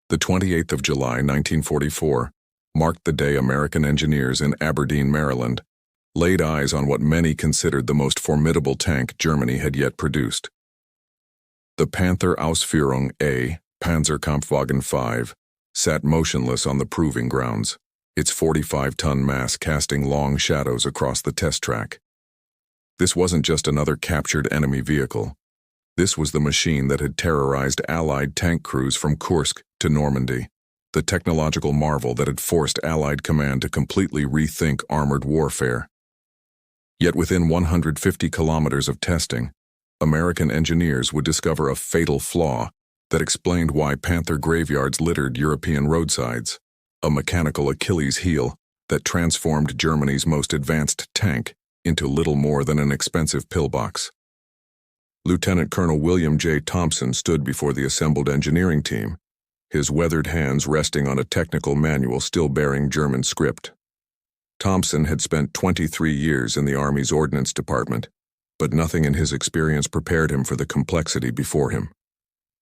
The 28th of July, 1944, marked the day American engineers in Aberdeen, Maryland, laid eyes on what many considered the most formidable tank Germany had yet produced. The Panther Ausführung A, Panzerkampfwagen 5, sat motionless on the proving grounds, its 45-ton mass casting long shadows across the test track. This wasn't just another captured enemy vehicle. This was the machine that had terrorized Allied tank crews from Kursk to Normandy, the technological marvel that had forced Allied command to completely rethink armored warfare. Yet within 150 kilometers of testing, American engineers would discover a fatal flaw that explained why Panther graveyards littered European roadsides, a mechanical Achilles heel that transformed Germany's most advanced tank into little more than an expensive pillbox. Lieutenant Colonel William J. Thompson stood before the assembled engineering team, his weathered hands resting on a technical manual still bearing German script. Thompson had spent 23 years in the Army's Ordnance Department, but nothing in his experience prepared him for the complexity before him.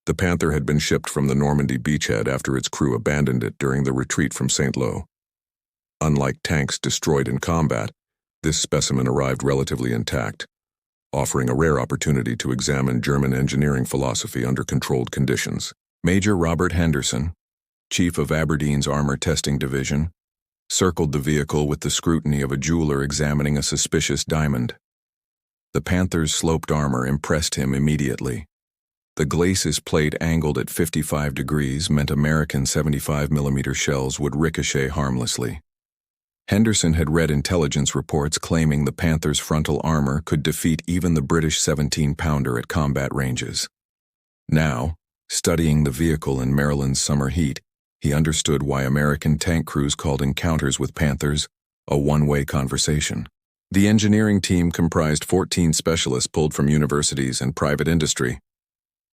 The Panther had been shipped from the Normandy beachhead after its crew abandoned it during the retreat from St. Lo. Unlike tanks destroyed in combat, this specimen arrived relatively intact, offering a rare opportunity to examine German engineering philosophy under controlled conditions. Major Robert Henderson, chief of Aberdeen's Armor Testing Division, circled the vehicle with the scrutiny of a jeweler examining a suspicious diamond. The Panther's sloped armor impressed him immediately. The glacis plate angled at 55 degrees meant American 75mm shells would ricochet harmlessly. Henderson had read intelligence reports claiming the Panther's frontal armor could defeat even the British 17-pounder at combat ranges. Now, studying the vehicle in Maryland's summer heat, he understood why American tank crews called encounters with Panthers a one-way conversation. The engineering team comprised 14 specialists pulled from universities and private industry.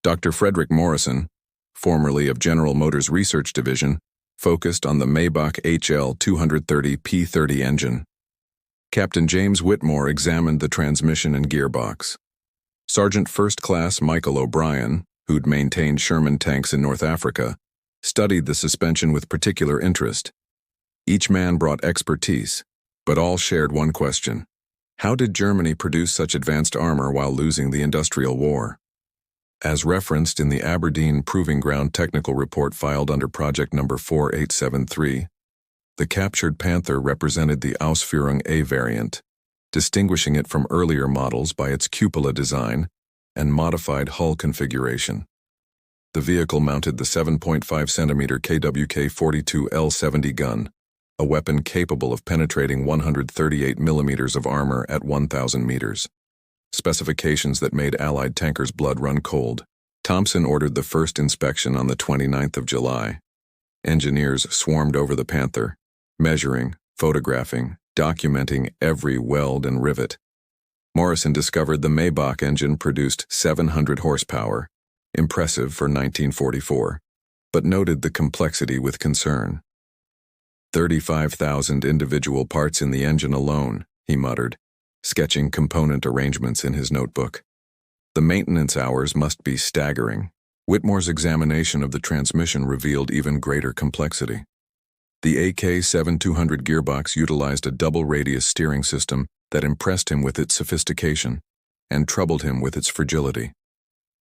Dr. Frederick Morrison, formerly of General Motors Research Division, focused on the Maybach HL 230 P30 engine. Captain James Whitmore examined the transmission and gearbox. Sergeant First Class Michael O'Brien, who'd maintained Sherman tanks in North Africa, studied the suspension with particular interest. Each man brought expertise, but all shared one question: how did Germany produce such advanced armor while losing the industrial war? As referenced in the Aberdeen Proving Ground Technical Report filed under Project Number 4873, the captured Panther represented the Ausführung A variant, distinguishing it from earlier models by its cupola design and modified hull configuration. The vehicle mounted the 7.5-centimeter KWK-42 L-70 gun, a weapon capable of penetrating 138 millimeters of armor at 1,000 meters. Specifications that made Allied tankers' blood run cold. Thompson ordered the first inspection on the 29th of July. Engineers swarmed over the Panther, measuring, photographing, documenting every weld and rivet. Morrison discovered the Maybach engine produced 700 horsepower, impressive for 1944, but noted the complexity with concern. 35,000 individual parts in the engine alone, he muttered, sketching component arrangements in his notebook. The maintenance hours must be staggering. Whitmore's examination of the transmission revealed even greater complexity. The AK-7200 gearbox utilized a double-radius steering system that impressed him with its sophistication and troubled him with its fragility.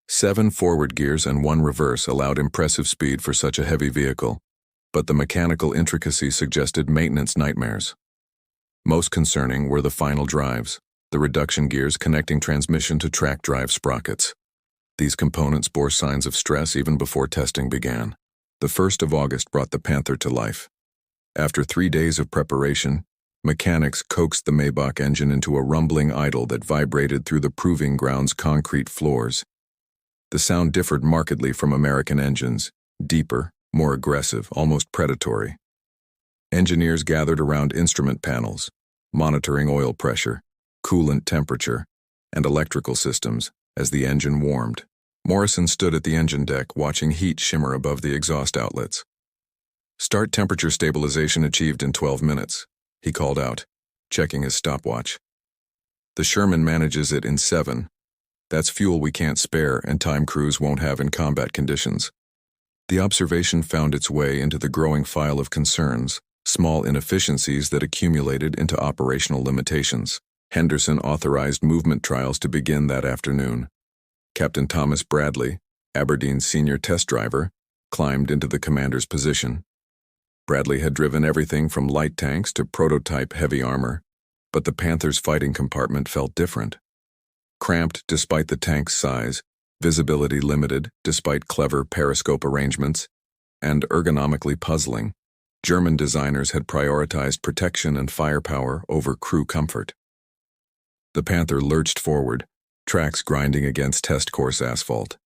7 forward gears and 1 reverse allowed impressive speed for such a heavy vehicle, but the mechanical intricacy suggested maintenance nightmares. Most concerning were the final drives, the reduction gears connecting transmission to track drive sprockets. These components bore signs of stress even before testing began. The 1st of August brought the Panther to life. After 3 days of preparation, mechanics coaxed the Maybach engine into a rumbling idle that vibrated through the proving ground's concrete floors. The sound differed markedly from American engines, deeper, more aggressive, almost predatory. Engineers gathered around instrument panels, monitoring oil pressure, coolant temperature, and electrical systems as the engine warmed. Morrison stood at the engine deck watching heat shimmer above the exhaust outlets. "Start temperature stabilization achieved in 12 minutes, he called out, checking his stopwatch. "The Sherman manages it in 7. That's fuel we can't spare and time crews won't have in combat conditions." The observation found its way into the growing file of concerns, small inefficiencies that accumulated into operational limitations. Henderson authorized movement trials to begin that afternoon. Captain Thomas Bradley, Aberdeen's senior test driver, climbed into the commander's position. Bradley had driven everything from light tanks to prototype heavy armor, but the Panther's fighting compartment felt different. Cramped despite the tank's size, visibility limited despite clever periscope arrangements, and ergonomically puzzling, German designers had prioritized protection and firepower over crew comfort. The Panther lurched forward, tracks grinding against test course asphalt.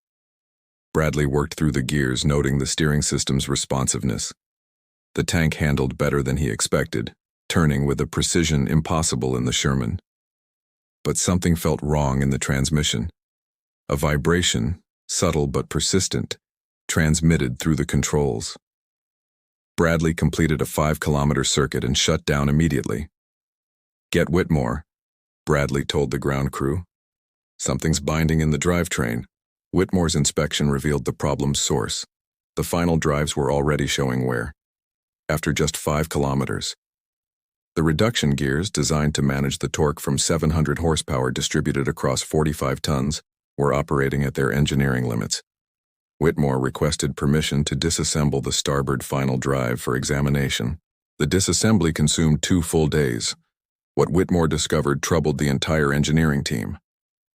Bradley worked through the gears, noting the steering system's responsiveness. The tank handled better than he expected, turning with a precision impossible in the Sherman. But something felt wrong in the transmission. A vibration, subtle but persistent, transmitted through the controls. Bradley completed a 5-kilometer circuit and shut down immediately. "Get Whitmore," Bradley told the ground crew. "Something's binding in the drivetrain." Whitmore's inspection revealed the problem's source. The final drives were already showing wear. After just 5 kilometers. The reduction gears, designed to manage the torque from 700 horsepower distributed across 45 tons, were operating at their engineering limits. Whitmore requested permission to disassemble the starboard final drive for examination. The disassembly consumed 2 full days. What Whitmore discovered troubled the entire engineering team.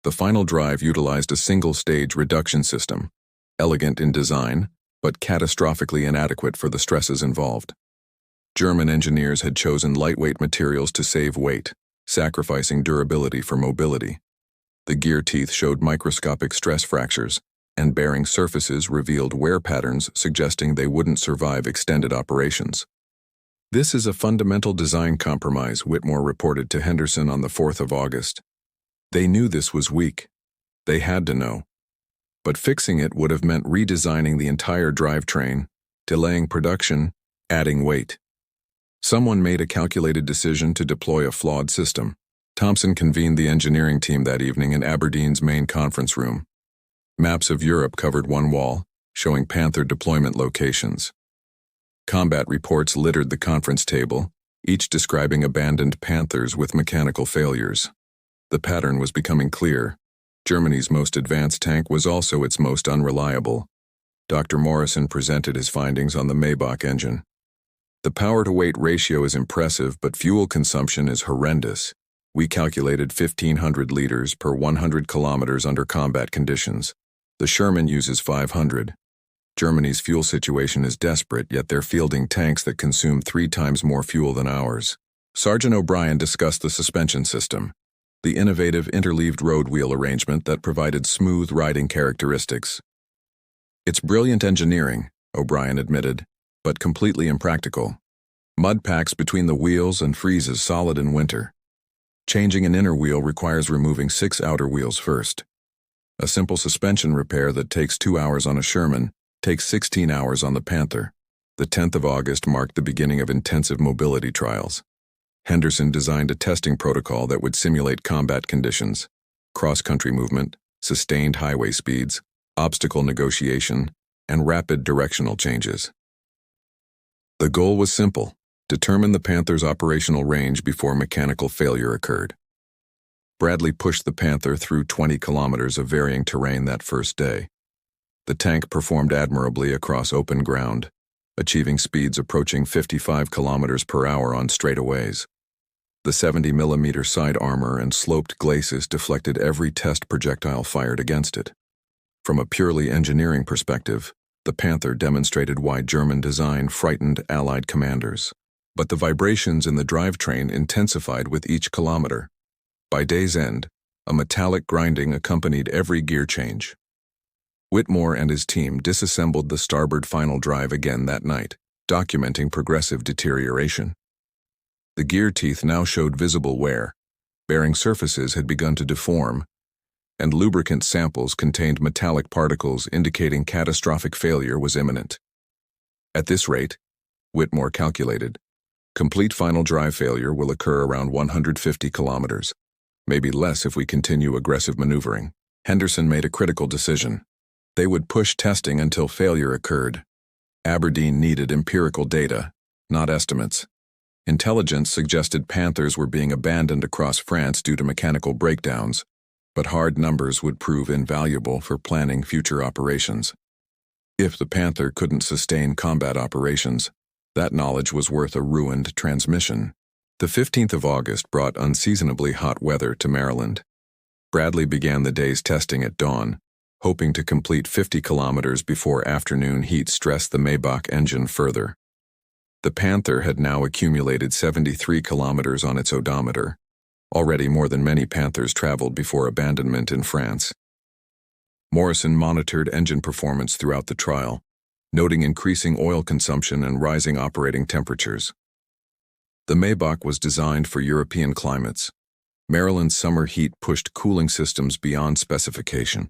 The final drive utilized a single-stage reduction system, elegant in design, but catastrophically inadequate for the stresses involved. German engineers had chosen lightweight materials to save weight, sacrificing durability for mobility. The gear teeth showed microscopic stress fractures, and bearing surfaces revealed wear patterns suggesting they wouldn't survive extended operations. "This is a fundamental design compromise," Whitmore reported to Henderson on the 4th of August. They knew this was weak. They had to know. But fixing it would have meant redesigning the entire drivetrain, delaying production, adding weight. Someone made a calculated decision to deploy a flawed system. Thompson convened the engineering team that evening in Aberdeen's main conference room. Maps of Europe covered one wall, showing Panther deployment locations. Combat reports littered the conference table, each describing abandoned Panthers with mechanical failures. The pattern was becoming clear. Germany's most advanced tank was also its most unreliable. Dr. Morrison presented his findings on the Maybach engine. "The power-to-weight ratio is impressive, but fuel consumption is horrendous. We calculated 1,500 liters per 100 kilometers under combat conditions. The Sherman uses 500. Germany's fuel situation is desperate, yet they're fielding tanks that consume 3 times more fuel than ours." Sergeant O'Brien discussed the suspension system, the innovative interleaved road wheel arrangement that provided smooth riding characteristics. "It's brilliant engineering," O'Brien admitted, "but completely impractical. Mud packs between the wheels and freezes solid in winter. Changing an inner wheel requires removing 6 outer wheels first. A simple suspension repair that takes 2 hours on a Sherman takes 16 hours on the Panther." The 10th of August marked the beginning of intensive mobility trials. Henderson designed a testing protocol that would simulate combat conditions, cross-country movement, sustained highway speeds, obstacle negotiation, and rapid directional changes. The goal was simple: determine the Panther's operational range before mechanical failure occurred. Bradley pushed the Panther through 20 kilometers of varying terrain that first day. The tank performed admirably across open ground, achieving speeds approaching 55 kilometers per hour on straightaways. The 70-millimeter side armor and sloped glacis deflected every test projectile fired against it. From a purely engineering perspective, the Panther demonstrated why German design frightened Allied commanders. But the vibrations in the drivetrain intensified with each kilometer. By day's end, a metallic grinding accompanied every gear change. Whitmore and his team disassembled the starboard final drive again that night, documenting progressive deterioration. The gear teeth now showed visible wear, bearing surfaces had begun to deform, and lubricant samples contained metallic particles indicating catastrophic failure was imminent. At this rate, Whitmore calculated, complete final drive failure will occur around 150 kilometers, maybe less if we continue aggressive maneuvering. Henderson made a critical decision. They would push testing until failure occurred. Aberdeen needed empirical data, not estimates. Intelligence suggested Panthers were being abandoned across France due to mechanical breakdowns, but hard numbers would prove invaluable for planning future operations. If the Panther couldn't sustain combat operations, that knowledge was worth a ruined transmission. The 15th of August brought unseasonably hot weather to Maryland. Bradley began the day's testing at dawn, hoping to complete 50 kilometers before afternoon heat stressed the Maybach engine further. The Panther had now accumulated 73 kilometers on its odometer, already more than many Panthers traveled before abandonment in France. Morrison monitored engine performance throughout the trial, noting increasing oil consumption and rising operating temperatures. The Maybach was designed for European climates. Maryland's summer heat pushed cooling systems beyond specification.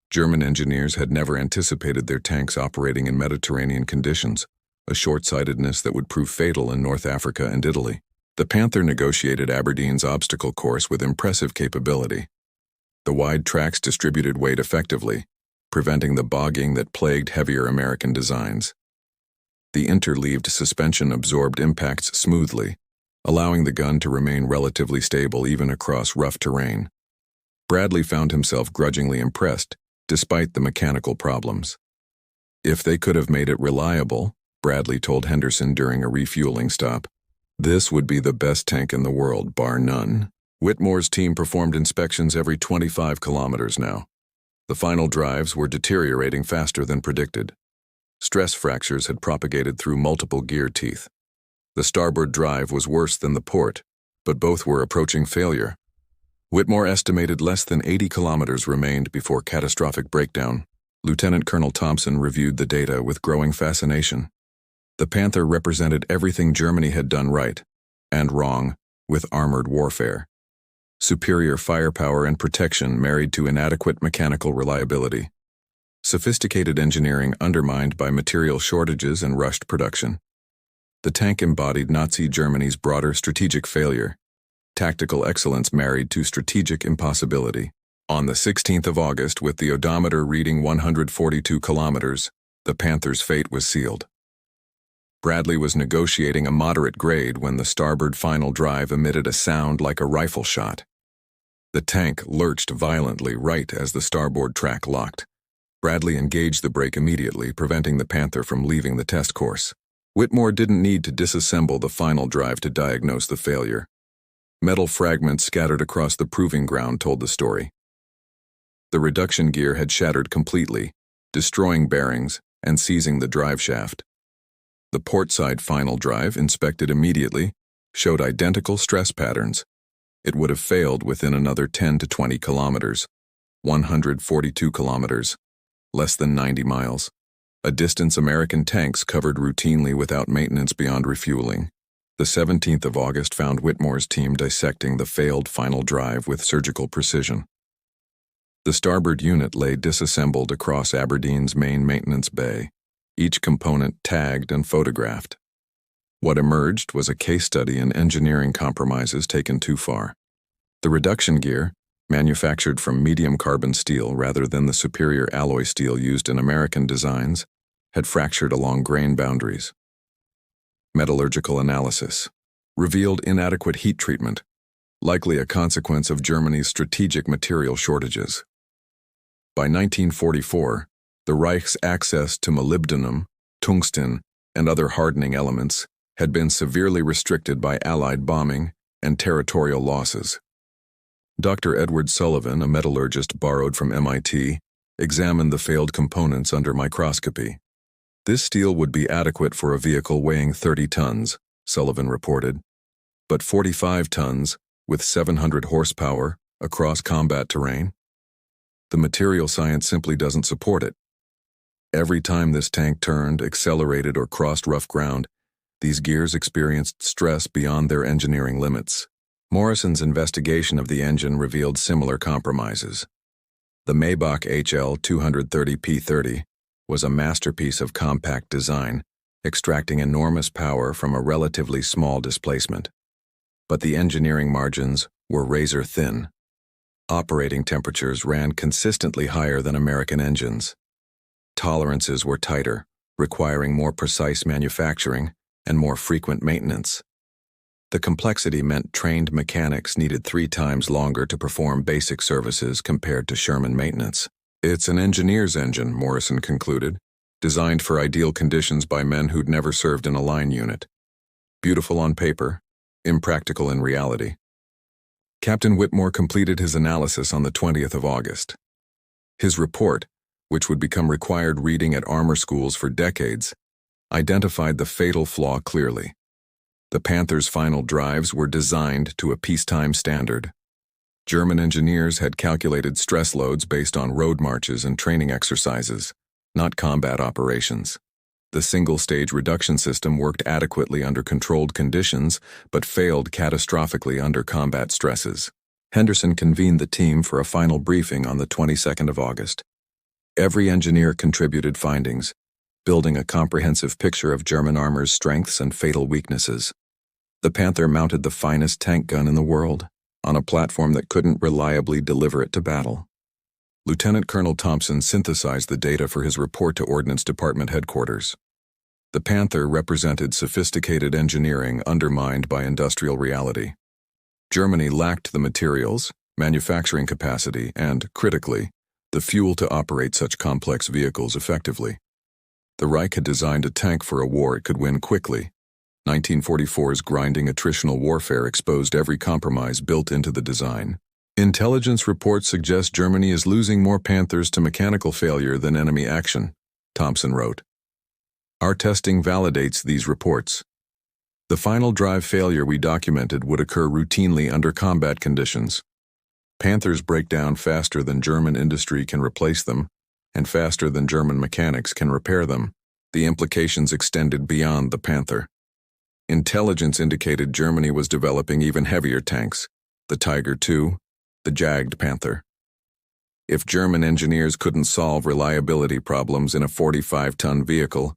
German engineers had never anticipated their tanks operating in Mediterranean conditions, a short-sightedness that would prove fatal in North Africa and Italy. The Panther negotiated Aberdeen's obstacle course with impressive capability. The wide tracks distributed weight effectively, preventing the bogging that plagued heavier American designs. The interleaved suspension absorbed impacts smoothly, allowing the gun to remain relatively stable even across rough terrain. Bradley found himself grudgingly impressed, despite the mechanical problems. If they could have made it reliable, Bradley told Henderson during a refueling stop, this would be the best tank in the world, bar none. Whitmore's team performed inspections every 25 kilometers now. The final drives were deteriorating faster than predicted. Stress fractures had propagated through multiple gear teeth. The starboard drive was worse than the port, but both were approaching failure. Whitmore estimated less than 80 kilometers remained before catastrophic breakdown. Lieutenant Colonel Thompson reviewed the data with growing fascination. The Panther represented everything Germany had done right, and wrong, with armored warfare. Superior firepower and protection married to inadequate mechanical reliability. Sophisticated engineering undermined by material shortages and rushed production. The tank embodied Nazi Germany's broader strategic failure, tactical excellence married to strategic impossibility. On the 16th of August, with the odometer reading 142 kilometers, the Panther's fate was sealed. Bradley was negotiating a moderate grade when the starboard final drive emitted a sound like a rifle shot. The tank lurched violently right as the starboard track locked. Bradley engaged the brake immediately, preventing the Panther from leaving the test course. Whitmore didn't need to disassemble the final drive to diagnose the failure. Metal fragments scattered across the proving ground told the story. The reduction gear had shattered completely, destroying bearings and seizing the drive shaft. The portside final drive, inspected immediately, showed identical stress patterns. It would have failed within another 10 to 20 kilometers, 142 kilometers, less than 90 miles, a distance American tanks covered routinely without maintenance beyond refueling. The 17th of August found Whitmore's team dissecting the failed final drive with surgical precision. The starboard unit lay disassembled across Aberdeen's main maintenance bay, each component tagged and photographed. What emerged was a case study in engineering compromises taken too far. The reduction gear, manufactured from medium carbon steel rather than the superior alloy steel used in American designs, had fractured along grain boundaries. Metallurgical analysis revealed inadequate heat treatment, likely a consequence of Germany's strategic material shortages. By 1944, the Reich's access to molybdenum, tungsten, and other hardening elements had been severely restricted by Allied bombing and territorial losses. Dr. Edward Sullivan, a metallurgist borrowed from MIT, examined the failed components under microscopy. This steel would be adequate for a vehicle weighing 30 tons, Sullivan reported, but 45 tons, with 700 horsepower, across combat terrain? The material science simply doesn't support it. Every time this tank turned, accelerated, or crossed rough ground, these gears experienced stress beyond their engineering limits. Morrison's investigation of the engine revealed similar compromises. The Maybach HL 230P30 was a masterpiece of compact design, extracting enormous power from a relatively small displacement. But the engineering margins were razor thin. Operating temperatures ran consistently higher than American engines. Tolerances were tighter, requiring more precise manufacturing and more frequent maintenance. The complexity meant trained mechanics needed 3 times longer to perform basic services compared to Sherman maintenance. It's an engineer's engine, Morrison concluded, designed for ideal conditions by men who'd never served in a line unit. Beautiful on paper, impractical in reality. Captain Whitmore completed his analysis on the 20th of August. His report, which would become required reading at armor schools for decades, identified the fatal flaw clearly. The Panther's final drives were designed to a peacetime standard. German engineers had calculated stress loads based on road marches and training exercises, not combat operations. The single-stage reduction system worked adequately under controlled conditions, but failed catastrophically under combat stresses. Henderson convened the team for a final briefing on the 22nd of August. Every engineer contributed findings, building a comprehensive picture of German armor's strengths and fatal weaknesses. The Panther mounted the finest tank gun in the world, on a platform that couldn't reliably deliver it to battle. Lieutenant Colonel Thompson synthesized the data for his report to Ordnance Department headquarters. The Panther represented sophisticated engineering undermined by industrial reality. Germany lacked the materials, manufacturing capacity, and, critically, the fuel to operate such complex vehicles effectively. The Reich had designed a tank for a war it could win quickly. 1944's grinding attritional warfare exposed every compromise built into the design. Intelligence reports suggest Germany is losing more Panthers to mechanical failure than enemy action, Thompson wrote. Our testing validates these reports. The final drive failure we documented would occur routinely under combat conditions. Panthers break down faster than German industry can replace them, and faster than German mechanics can repair them. The implications extended beyond the Panther. Intelligence indicated Germany was developing even heavier tanks, the Tiger II, the Jagd Panther. If German engineers couldn't solve reliability problems in a 45-ton vehicle,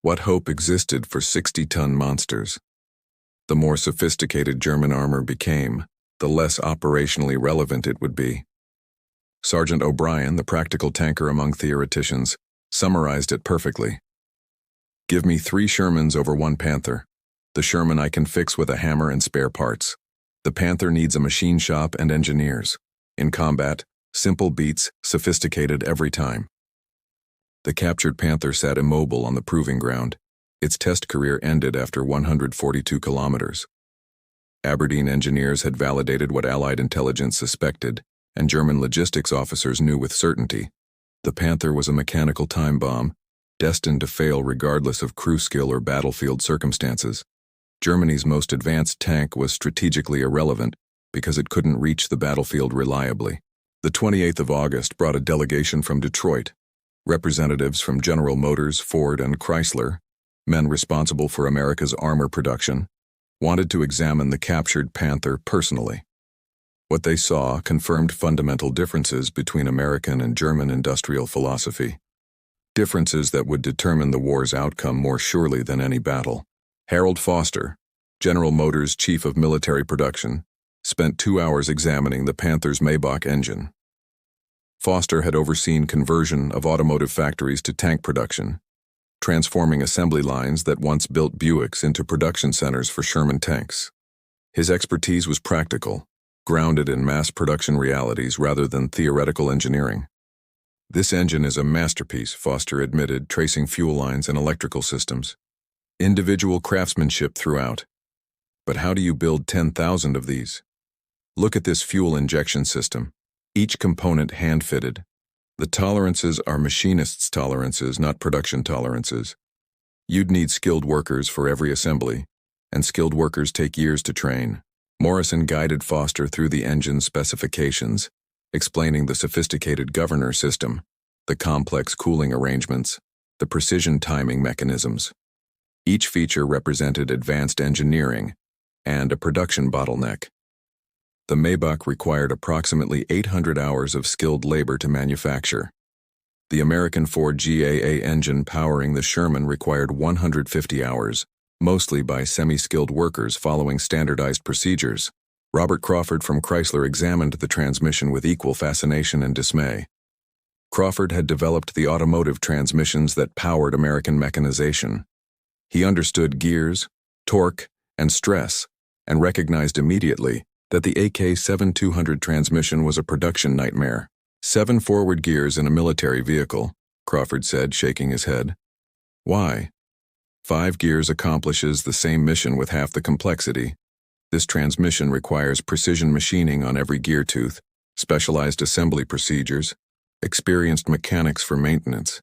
what hope existed for 60-ton monsters? The more sophisticated German armor became, the less operationally relevant it would be. Sergeant O'Brien, the practical tanker among theoreticians, summarized it perfectly. Give me 3 Shermans over 1 Panther. The Sherman I can fix with a hammer and spare parts. The Panther needs a machine shop and engineers. In combat, simple beats sophisticated every time. The captured Panther sat immobile on the proving ground. Its test career ended after 142 kilometers. Aberdeen engineers had validated what Allied intelligence suspected, and German logistics officers knew with certainty. The Panther was a mechanical time bomb, destined to fail regardless of crew skill or battlefield circumstances. Germany's most advanced tank was strategically irrelevant because it couldn't reach the battlefield reliably. The 28th of August brought a delegation from Detroit. Representatives from General Motors, Ford, and Chrysler, men responsible for America's armor production, wanted to examine the captured Panther personally. What they saw confirmed fundamental differences between American and German industrial philosophy. Differences that would determine the war's outcome more surely than any battle. Harold Foster, General Motors' chief of military production, spent 2 hours examining the Panther's Maybach engine. Foster had overseen conversion of automotive factories to tank production, transforming assembly lines that once built Buicks into production centers for Sherman tanks. His expertise was practical, grounded in mass production realities rather than theoretical engineering. This engine is a masterpiece, Foster admitted, tracing fuel lines and electrical systems. Individual craftsmanship throughout. But how do you build 10,000 of these? Look at this fuel injection system. Each component hand-fitted. The tolerances are machinists' tolerances, not production tolerances. You'd need skilled workers for every assembly, and skilled workers take years to train. Morrison guided Foster through the engine's specifications, explaining the sophisticated governor system, the complex cooling arrangements, the precision timing mechanisms. Each feature represented advanced engineering and a production bottleneck. The Maybach required approximately 800 hours of skilled labor to manufacture. The American Ford GAA engine powering the Sherman required 150 hours, mostly by semi-skilled workers following standardized procedures. Robert Crawford from Chrysler examined the transmission with equal fascination and dismay. Crawford had developed the automotive transmissions that powered American mechanization. He understood gears, torque, and stress, and recognized immediately that the AK-7200 transmission was a production nightmare. 7 forward gears in a military vehicle, Crawford said, shaking his head. Why? 5 gears accomplishes the same mission with half the complexity. This transmission requires precision machining on every gear tooth, specialized assembly procedures, experienced mechanics for maintenance.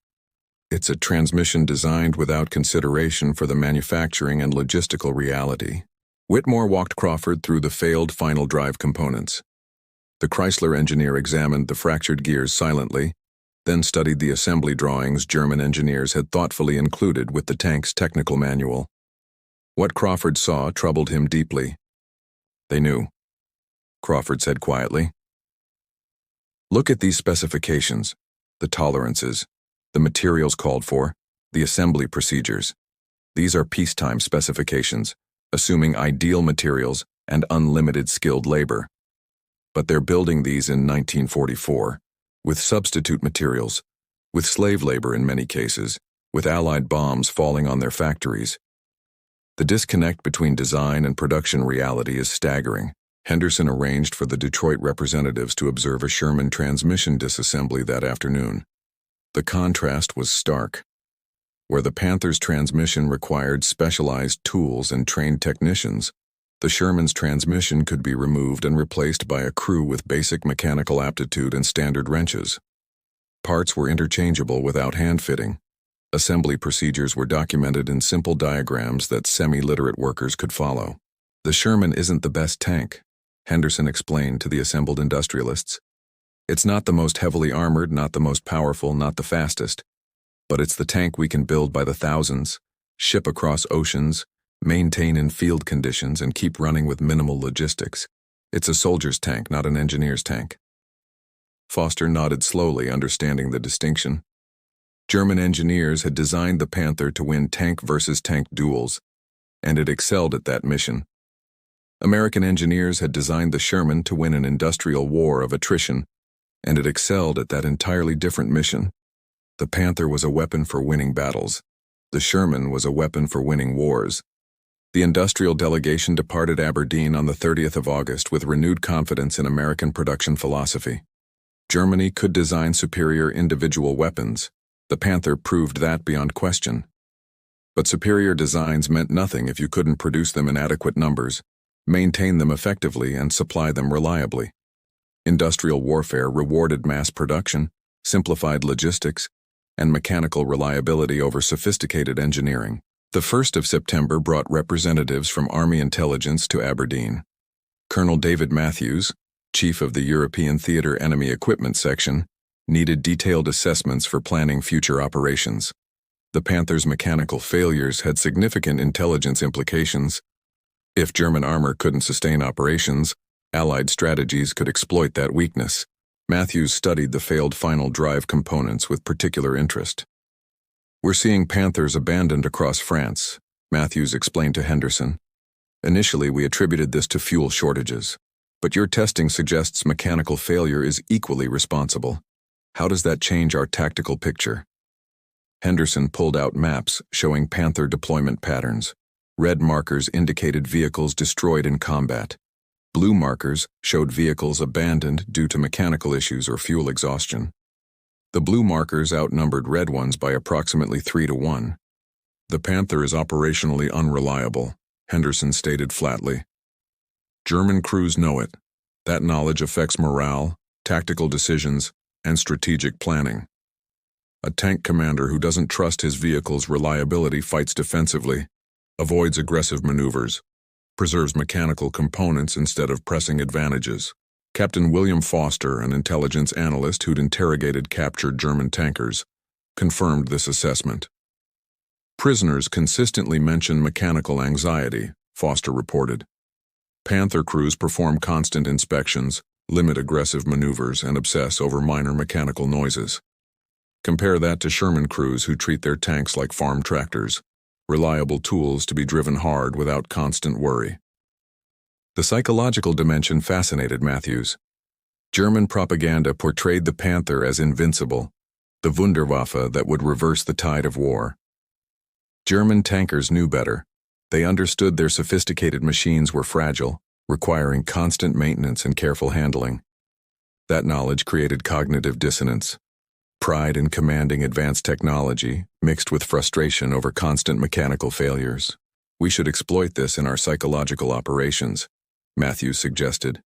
It's a transmission designed without consideration for the manufacturing and logistical reality. Whitmore walked Crawford through the failed final drive components. The Chrysler engineer examined the fractured gears silently, then studied the assembly drawings German engineers had thoughtfully included with the tank's technical manual. What Crawford saw troubled him deeply. They knew, Crawford said quietly. Look at these specifications, the tolerances, the materials called for, the assembly procedures. These are peacetime specifications, assuming ideal materials and unlimited skilled labor. But they're building these in 1944, with substitute materials, with slave labor in many cases, with Allied bombs falling on their factories. The disconnect between design and production reality is staggering. Henderson arranged for the Detroit representatives to observe a Sherman transmission disassembly that afternoon. The contrast was stark. Where the Panther's transmission required specialized tools and trained technicians, the Sherman's transmission could be removed and replaced by a crew with basic mechanical aptitude and standard wrenches. Parts were interchangeable without hand-fitting. Assembly procedures were documented in simple diagrams that semi-literate workers could follow. The Sherman isn't the best tank, Henderson explained to the assembled industrialists. It's not the most heavily armored, not the most powerful, not the fastest. But it's the tank we can build by the thousands, ship across oceans, maintain in field conditions, and keep running with minimal logistics. It's a soldier's tank, not an engineer's tank. Foster nodded slowly, understanding the distinction. German engineers had designed the Panther to win tank versus tank duels, and it excelled at that mission. American engineers had designed the Sherman to win an industrial war of attrition, and it excelled at that entirely different mission. The Panther was a weapon for winning battles. The Sherman was a weapon for winning wars. The industrial delegation departed Aberdeen on the 30th of August with renewed confidence in American production philosophy. Germany could design superior individual weapons. The Panther proved that beyond question. But superior designs meant nothing if you couldn't produce them in adequate numbers, maintain them effectively, and supply them reliably. Industrial warfare rewarded mass production, simplified logistics, and mechanical reliability over sophisticated engineering. The 1st of September brought representatives from Army intelligence to Aberdeen. Colonel David Matthews, chief of the European Theater Enemy Equipment Section, needed detailed assessments for planning future operations. The Panther's mechanical failures had significant intelligence implications. If German armor couldn't sustain operations, Allied strategies could exploit that weakness. Matthews studied the failed final drive components with particular interest. We're seeing Panthers abandoned across France, Matthews explained to Henderson. Initially, we attributed this to fuel shortages, but your testing suggests mechanical failure is equally responsible. How does that change our tactical picture? Henderson pulled out maps showing Panther deployment patterns. Red markers indicated vehicles destroyed in combat. Blue markers showed vehicles abandoned due to mechanical issues or fuel exhaustion. The blue markers outnumbered red ones by approximately 3-1. The Panther is operationally unreliable, Henderson stated flatly. German crews know it. That knowledge affects morale, tactical decisions, and strategic planning. A tank commander who doesn't trust his vehicle's reliability fights defensively, avoids aggressive maneuvers, preserves mechanical components instead of pressing advantages. Captain William Foster, an intelligence analyst who'd interrogated captured German tankers, confirmed this assessment. Prisoners consistently mention mechanical anxiety, Foster reported. Panther crews perform constant inspections, limit aggressive maneuvers, and obsess over minor mechanical noises. Compare that to Sherman crews who treat their tanks like farm tractors, reliable tools to be driven hard without constant worry. The psychological dimension fascinated Matthews. German propaganda portrayed the Panther as invincible, the Wunderwaffe that would reverse the tide of war. German tankers knew better. They understood their sophisticated machines were fragile, requiring constant maintenance and careful handling. That knowledge created cognitive dissonance. Pride in commanding advanced technology, mixed with frustration over constant mechanical failures. We should exploit this in our psychological operations, Matthews suggested.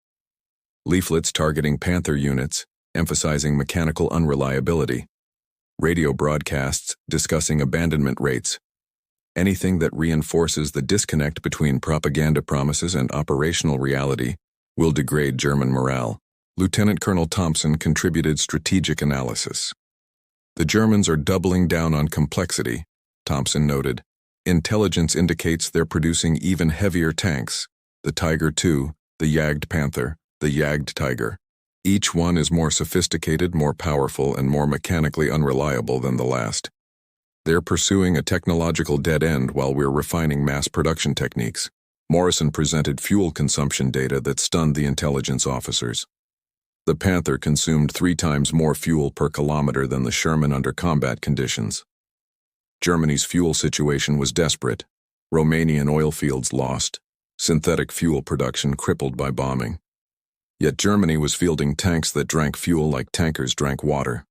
Leaflets targeting Panther units, emphasizing mechanical unreliability. Radio broadcasts discussing abandonment rates. Anything that reinforces the disconnect between propaganda promises and operational reality will degrade German morale. Lieutenant Colonel Thompson contributed strategic analysis. The Germans are doubling down on complexity, Thompson noted. Intelligence indicates they're producing even heavier tanks, the Tiger II, the Jagd Panther, the Jagd Tiger. Each one is more sophisticated, more powerful, and more mechanically unreliable than the last. They're pursuing a technological dead end while we're refining mass production techniques. Morrison presented fuel consumption data that stunned the intelligence officers. The Panther consumed 3 times more fuel per kilometer than the Sherman under combat conditions. Germany's fuel situation was desperate. Romanian oil fields lost, synthetic fuel production crippled by bombing. Yet Germany was fielding tanks that drank fuel like tankers drank water.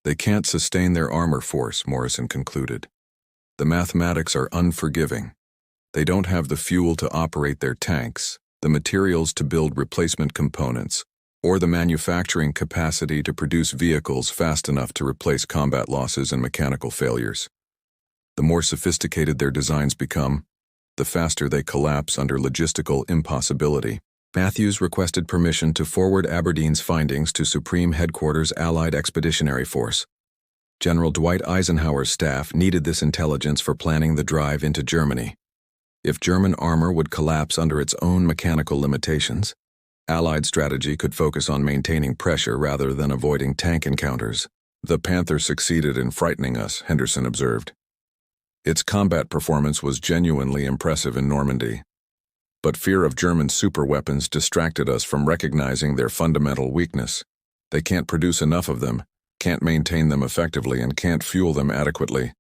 They can't sustain their armor force, Morrison concluded. The mathematics are unforgiving. They don't have the fuel to operate their tanks, the materials to build replacement components, or the manufacturing capacity to produce vehicles fast enough to replace combat losses and mechanical failures. The more sophisticated their designs become, the faster they collapse under logistical impossibility. Matthews requested permission to forward Aberdeen's findings to Supreme Headquarters Allied Expeditionary Force. General Dwight Eisenhower's staff needed this intelligence for planning the drive into Germany. If German armor would collapse under its own mechanical limitations, Allied strategy could focus on maintaining pressure rather than avoiding tank encounters. The Panther succeeded in frightening us, Henderson observed. Its combat performance was genuinely impressive in Normandy. But fear of German superweapons distracted us from recognizing their fundamental weakness. They can't produce enough of them, can't maintain them effectively, and can't fuel them adequately.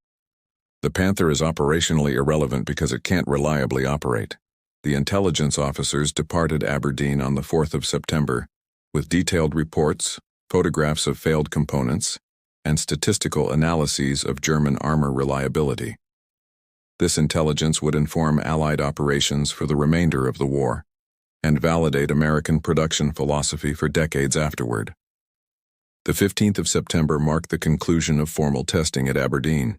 The Panther is operationally irrelevant because it can't reliably operate. The intelligence officers departed Aberdeen on the 4th of September, with detailed reports, photographs of failed components, and statistical analyses of German armor reliability. This intelligence would inform Allied operations for the remainder of the war, and validate American production philosophy for decades afterward. The 15th of September marked the conclusion of formal testing at Aberdeen.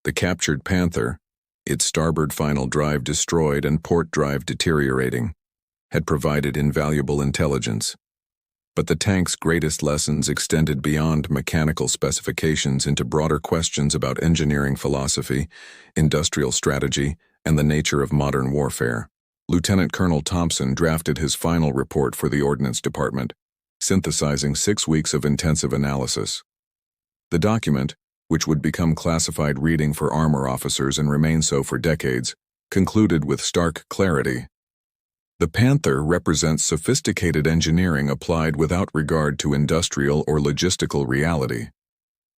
The captured Panther, its starboard final drive destroyed and port drive deteriorating, had provided invaluable intelligence. But the tank's greatest lessons extended beyond mechanical specifications into broader questions about engineering philosophy, industrial strategy, and the nature of modern warfare. Lieutenant Colonel Thompson drafted his final report for the Ordnance Department, synthesizing 6 weeks of intensive analysis. The document, which would become classified reading for armor officers and remain so for decades, concluded with stark clarity. The Panther represents sophisticated engineering applied without regard to industrial or logistical reality.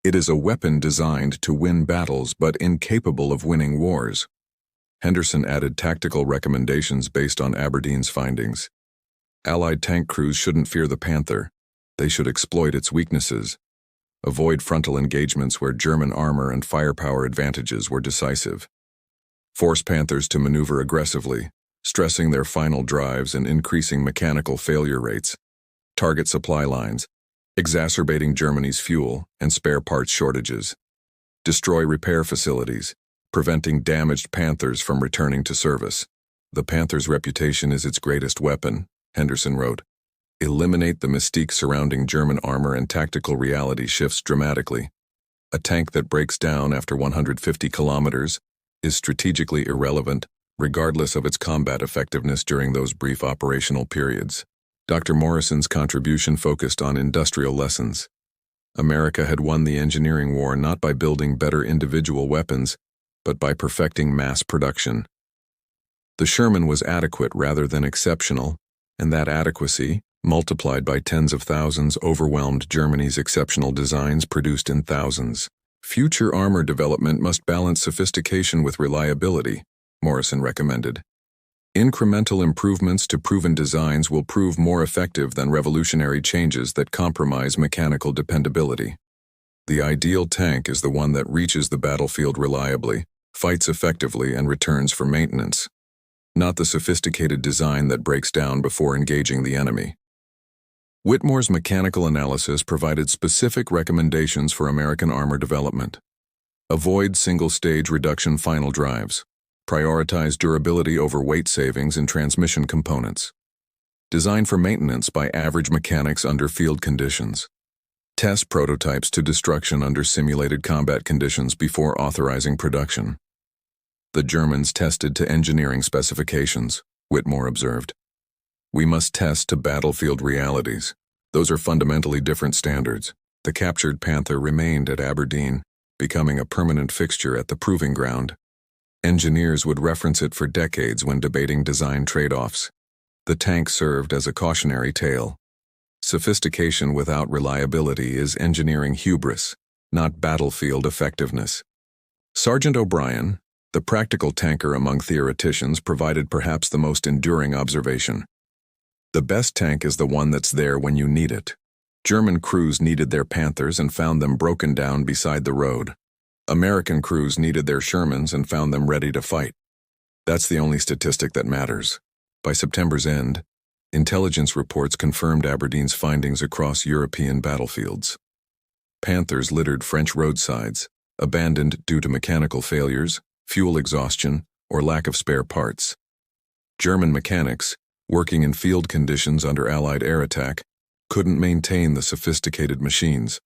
It is a weapon designed to win battles but incapable of winning wars. Henderson added tactical recommendations based on Aberdeen's findings. Allied tank crews shouldn't fear the Panther. They should exploit its weaknesses. Avoid frontal engagements where German armor and firepower advantages were decisive. Force Panthers to maneuver aggressively, stressing their final drives and increasing mechanical failure rates. Target supply lines, exacerbating Germany's fuel and spare parts shortages. Destroy repair facilities, preventing damaged Panthers from returning to service. The Panther's reputation is its greatest weapon, Henderson wrote. Eliminate the mystique surrounding German armor and tactical reality shifts dramatically. A tank that breaks down after 150 kilometers is strategically irrelevant, regardless of its combat effectiveness during those brief operational periods. Dr. Morrison's contribution focused on industrial lessons. America had won the engineering war not by building better individual weapons, but by perfecting mass production. The Sherman was adequate rather than exceptional, and that adequacy, multiplied by tens of thousands, overwhelmed Germany's exceptional designs produced in thousands. Future armor development must balance sophistication with reliability, Morrison recommended. Incremental improvements to proven designs will prove more effective than revolutionary changes that compromise mechanical dependability. The ideal tank is the one that reaches the battlefield reliably, fights effectively, and returns for maintenance, not the sophisticated design that breaks down before engaging the enemy. Whitmore's mechanical analysis provided specific recommendations for American armor development. Avoid single-stage reduction final drives. Prioritize durability over weight savings in transmission components. Design for maintenance by average mechanics under field conditions. Test prototypes to destruction under simulated combat conditions before authorizing production. The Germans tested to engineering specifications, Whitmore observed. We must test to battlefield realities. Those are fundamentally different standards. The captured Panther remained at Aberdeen, becoming a permanent fixture at the proving ground. Engineers would reference it for decades when debating design trade-offs. The tank served as a cautionary tale. Sophistication without reliability is engineering hubris, not battlefield effectiveness. Sergeant O'Brien, the practical tanker among theoreticians, provided perhaps the most enduring observation. The best tank is the one that's there when you need it. German crews needed their Panthers and found them broken down beside the road. American crews needed their Shermans and found them ready to fight. That's the only statistic that matters. By September's end, intelligence reports confirmed Aberdeen's findings across European battlefields. Panthers littered French roadsides, abandoned due to mechanical failures, fuel exhaustion, or lack of spare parts. German mechanics, working in field conditions under Allied air attack, couldn't maintain the sophisticated machines.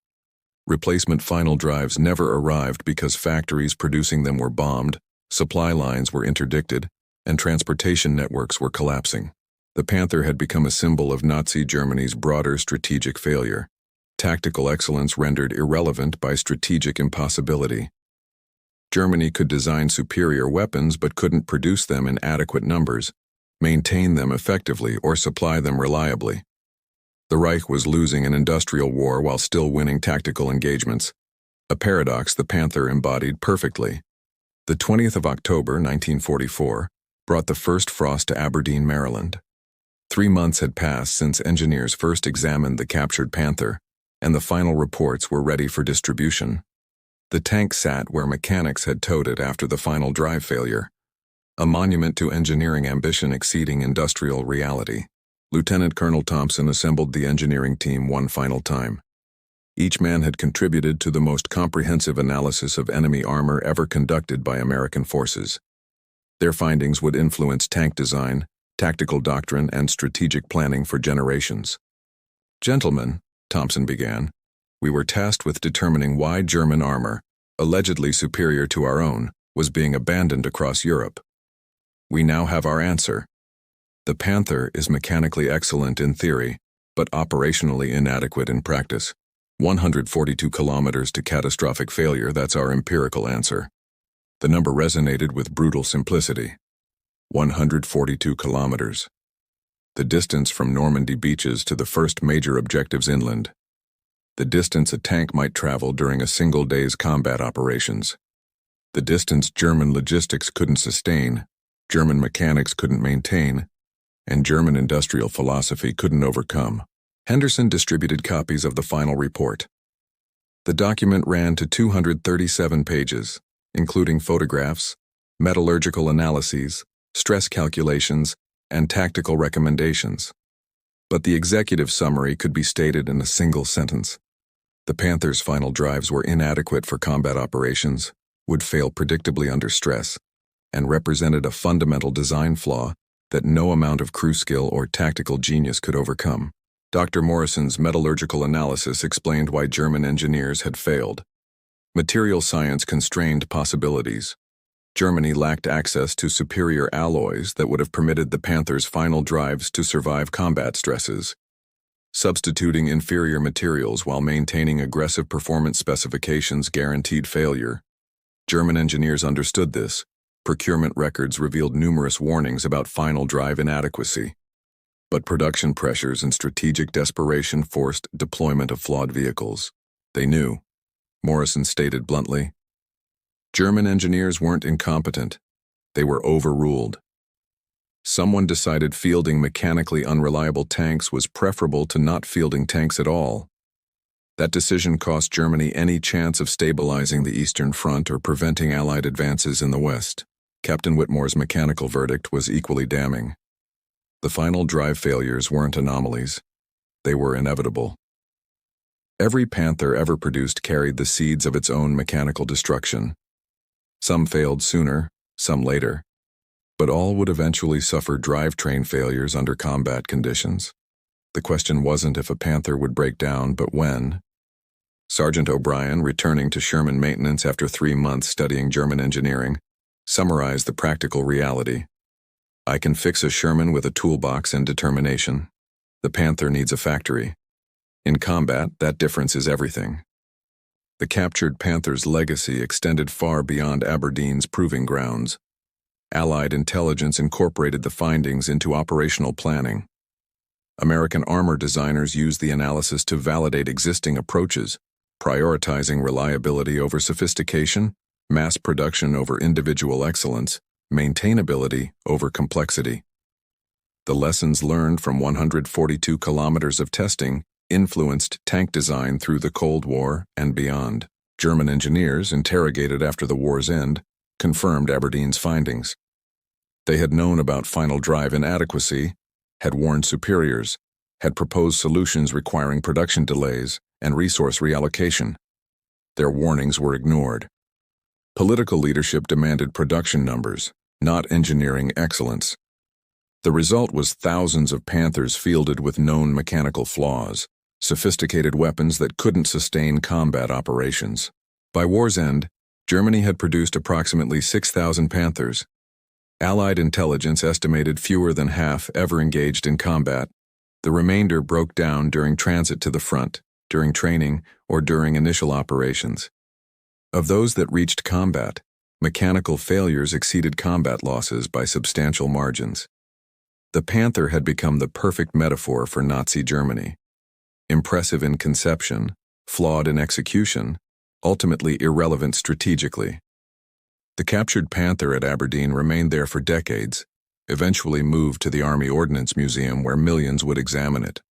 Replacement final drives never arrived because factories producing them were bombed, supply lines were interdicted, and transportation networks were collapsing. The Panther had become a symbol of Nazi Germany's broader strategic failure. Tactical excellence rendered irrelevant by strategic impossibility. Germany could design superior weapons but couldn't produce them in adequate numbers, maintain them effectively, or supply them reliably. The Reich was losing an industrial war while still winning tactical engagements, a paradox the Panther embodied perfectly. The 20th of October, 1944, brought the first frost to Aberdeen, Maryland. 3 months had passed since engineers first examined the captured Panther, and the final reports were ready for distribution. The tank sat where mechanics had towed it after the final drive failure, a monument to engineering ambition exceeding industrial reality. Lieutenant Colonel Thompson assembled the engineering team one final time. Each man had contributed to the most comprehensive analysis of enemy armor ever conducted by American forces. Their findings would influence tank design, tactical doctrine, and strategic planning for generations. Gentlemen, Thompson began, we were tasked with determining why German armor, allegedly superior to our own, was being abandoned across Europe. We now have our answer. The Panther is mechanically excellent in theory, but operationally inadequate in practice. 142 kilometers to catastrophic failure, that's our empirical answer. The number resonated with brutal simplicity. 142 kilometers. The distance from Normandy beaches to the first major objectives inland. The distance a tank might travel during a single day's combat operations. The distance German logistics couldn't sustain, German mechanics couldn't maintain, and German industrial philosophy couldn't overcome. Henderson distributed copies of the final report. The document ran to 237 pages, including photographs, metallurgical analyses, stress calculations, and tactical recommendations. But the executive summary could be stated in a single sentence. The Panther's final drives were inadequate for combat operations, would fail predictably under stress, and represented a fundamental design flaw that no amount of crew skill or tactical genius could overcome. Dr. Morrison's metallurgical analysis explained why German engineers had failed. Material science constrained possibilities. Germany lacked access to superior alloys that would have permitted the Panther's final drives to survive combat stresses. Substituting inferior materials while maintaining aggressive performance specifications guaranteed failure. German engineers understood this. Procurement records revealed numerous warnings about final drive inadequacy. But production pressures and strategic desperation forced deployment of flawed vehicles. They knew, Morrison stated bluntly. German engineers weren't incompetent. They were overruled. Someone decided fielding mechanically unreliable tanks was preferable to not fielding tanks at all. That decision cost Germany any chance of stabilizing the Eastern Front or preventing Allied advances in the West. Captain Whitmore's mechanical verdict was equally damning. The final drive failures weren't anomalies. They were inevitable. Every Panther ever produced carried the seeds of its own mechanical destruction. Some failed sooner, some later. But all would eventually suffer drivetrain failures under combat conditions. The question wasn't if a Panther would break down, but when. Sergeant O'Brien, returning to Sherman maintenance after 3 months studying German engineering, summarized the practical reality. I can fix a Sherman with a toolbox and determination. The Panther needs a factory. In combat, that difference is everything. The captured Panther's legacy extended far beyond Aberdeen's proving grounds. Allied intelligence incorporated the findings into operational planning. American armor designers used the analysis to validate existing approaches, prioritizing reliability over sophistication, mass production over individual excellence, maintainability over complexity. The lessons learned from 142 kilometers of testing influenced tank design through the Cold War and beyond. German engineers, interrogated after the war's end, confirmed Aberdeen's findings. They had known about final drive inadequacy, had warned superiors, had proposed solutions requiring production delays and resource reallocation. Their warnings were ignored. Political leadership demanded production numbers, not engineering excellence. The result was thousands of Panthers fielded with known mechanical flaws, sophisticated weapons that couldn't sustain combat operations. By war's end, Germany had produced approximately 6,000 Panthers. Allied intelligence estimated fewer than half ever engaged in combat. The remainder broke down during transit to the front, during training, or during initial operations. Of those that reached combat, mechanical failures exceeded combat losses by substantial margins. The Panther had become the perfect metaphor for Nazi Germany. Impressive in conception, flawed in execution, ultimately irrelevant strategically. The captured Panther at Aberdeen remained there for decades, eventually moved to the Army Ordnance Museum where millions would examine it.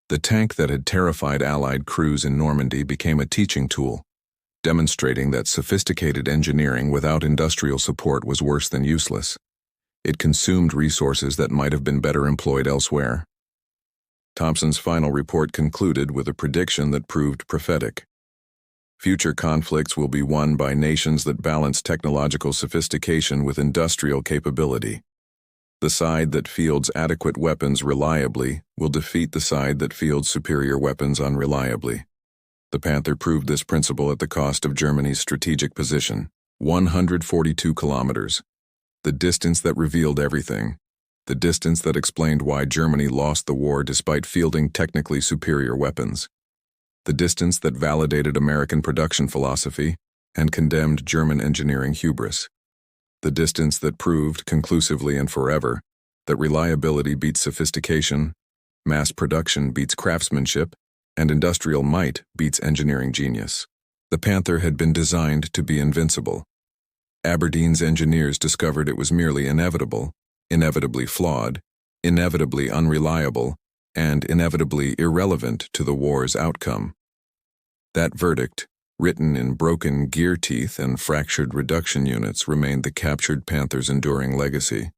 The tank that had terrified Allied crews in Normandy became a teaching tool, demonstrating that sophisticated engineering without industrial support was worse than useless. It consumed resources that might have been better employed elsewhere. Thompson's final report concluded with a prediction that proved prophetic. Future conflicts will be won by nations that balance technological sophistication with industrial capability. The side that fields adequate weapons reliably will defeat the side that fields superior weapons unreliably. The Panther proved this principle at the cost of Germany's strategic position, 142 kilometers. The distance that revealed everything. The distance that explained why Germany lost the war despite fielding technically superior weapons. The distance that validated American production philosophy and condemned German engineering hubris. The distance that proved, conclusively and forever, that reliability beats sophistication, mass production beats craftsmanship, and industrial might beats engineering genius. The Panther had been designed to be invincible. Aberdeen's engineers discovered it was merely inevitable, inevitably flawed, inevitably unreliable, and inevitably irrelevant to the war's outcome. That verdict, written in broken gear teeth and fractured reduction units, remained the captured Panther's enduring legacy.